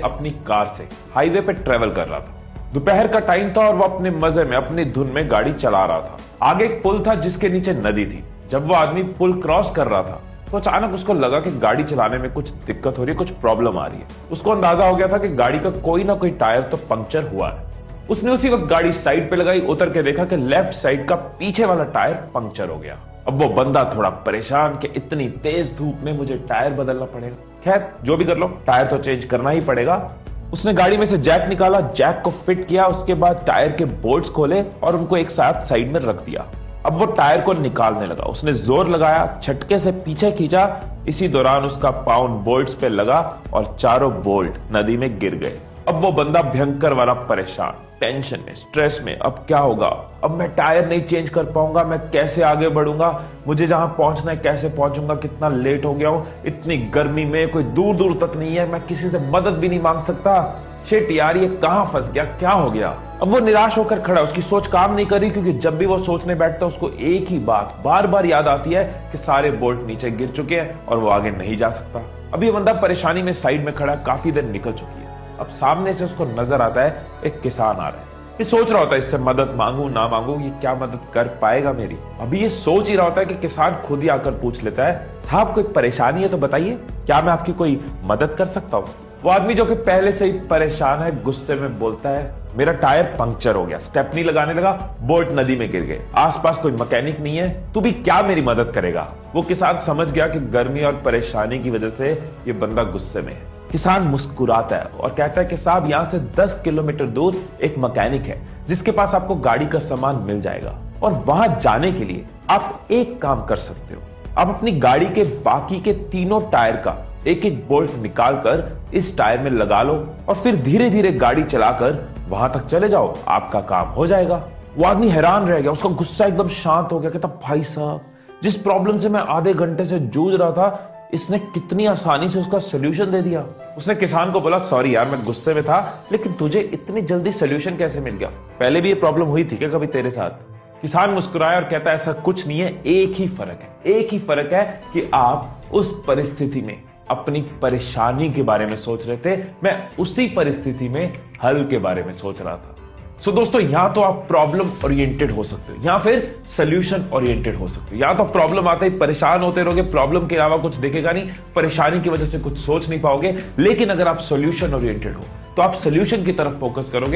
अपनी कार से हाईवे पे ट्रेवल कर रहा था। दोपहर का टाइम था और वो अपने मजे में अपनी धुन में गाड़ी चला रहा था। आगे एक पुल था जिसके नीचे नदी थी। जब वो आदमी पुल क्रॉस कर रहा था तो अचानक उसको लगा कि गाड़ी चलाने में कुछ दिक्कत हो रही है, कुछ प्रॉब्लम आ रही है। उसको अंदाजा हो गया था कि गाड़ी का कोई ना कोई टायर तो पंक्चर हुआ है। उसने उसी वक्त गाड़ी साइड पे लगाई, उतर के देखा कि लेफ्ट साइड का पीछे वाला टायर पंक्चर हो गया। अब वो बंदा थोड़ा परेशान कि इतनी तेज धूप में मुझे टायर बदलना पड़ेगा। खैर जो भी कर लो, टायर तो चेंज करना ही पड़ेगा। उसने गाड़ी में से जैक निकाला, जैक को फिट किया, उसके बाद टायर के बोल्ट्स खोले और उनको एक साथ साइड में रख दिया। अब वो टायर को निकालने लगा। उसने जोर लगाया, झटके से पीछे खींचा। इसी दौरान उसका पाउंड बोल्ट्स पे लगा और चारों बोल्ट नदी में गिर गए। अब वो बंदा भयंकर वाला परेशान, टेंशन में, स्ट्रेस में। अब क्या होगा? अब मैं टायर नहीं चेंज कर पाऊंगा, मैं कैसे आगे बढ़ूंगा, मुझे जहां पहुंचना है कैसे पहुंचूंगा, कितना लेट हो गया हूं, इतनी गर्मी में कोई दूर दूर तक नहीं है, मैं किसी से मदद भी नहीं मांग सकता। शिट यार, ये कहां फंस गया, क्या हो गया? अब वो निराश होकर खड़ा, उसकी सोच काम नहीं कर रही, क्योंकि जब भी वो सोचने बैठता उसको एक ही बात बार बार याद आती है कि सारे बोल्ट नीचे गिर चुके हैं और वो आगे नहीं जा सकता। अब ये बंदा परेशानी में साइड में खड़ा, काफी देर निकल चुकी है। अब सामने से उसको नजर आता है एक किसान आ रहा है। ये सोच रहा होता है इससे मदद मांगू ना मांगू, ये क्या मदद कर पाएगा मेरी। अभी ये सोच ही रहा होता है कि किसान खुद ही आकर पूछ लेता है, साहब कोई परेशानी है तो बताइए, क्या मैं आपकी कोई मदद कर सकता हूं? वो आदमी जो कि पहले से ही परेशान है, गुस्से में बोलता है, मेरा टायर पंक्चर हो गया, स्टेपनी लगाने लगा, बोल्ट नदी में गिर गए, आसपास कोई मैकेनिक नहीं है, तू भी क्या मेरी मदद करेगा? वो किसान समझ गया कि गर्मी और परेशानी की वजह से ये बंदा गुस्से में है। किसान मुस्कुराता है और कहता है कि साहब यहां से 10 किलोमीटर दूर एक मैकेनिक है जिसके पास आपको गाड़ी का सामान मिल जाएगा, और वहां जाने के लिए आप एक काम कर सकते हो, आप अपनी गाड़ी के बाकी के तीनों टायर का एक एक बोल्ट निकालकर इस टायर में लगा लो और फिर धीरे धीरे गाड़ी चलाकर वहां तक चले जाओ, आपका काम हो जाएगा। वो आदमी हैरान रह गया, उसका गुस्सा एकदम शांत हो गया। कहता, भाई साहब, जिस प्रॉब्लम से मैं आधे घंटे से जूझ रहा था, इसने कितनी आसानी से उसका सोल्यूशन दे दिया। उसने किसान को बोला, सॉरी यार, मैं गुस्से में था, लेकिन तुझे इतनी जल्दी सोल्यूशन कैसे मिल गया? पहले भी ये प्रॉब्लम हुई थी क्या कभी तेरे साथ? किसान मुस्कुराया और कहता है, ऐसा कुछ नहीं है, एक ही फर्क है, एक ही फर्क है कि आप उस परिस्थिति में अपनी परेशानी के बारे में सोच रहे थे, मैं उसी परिस्थिति में हल के बारे में सोच रहा था। सो दोस्तों, यहां तो आप प्रॉब्लम ओरिएंटेड हो सकते हो या फिर सोल्यूशन ओरिएंटेड हो सकते हो। यहां तो प्रॉब्लम आते ही परेशान होते रहोगे, प्रॉब्लम के अलावा कुछ दिखेगा नहीं, परेशानी की वजह से कुछ सोच नहीं पाओगे। लेकिन अगर आप सोल्यूशन ओरिएंटेड हो तो आप सोल्यूशन की तरफ फोकस करोगे।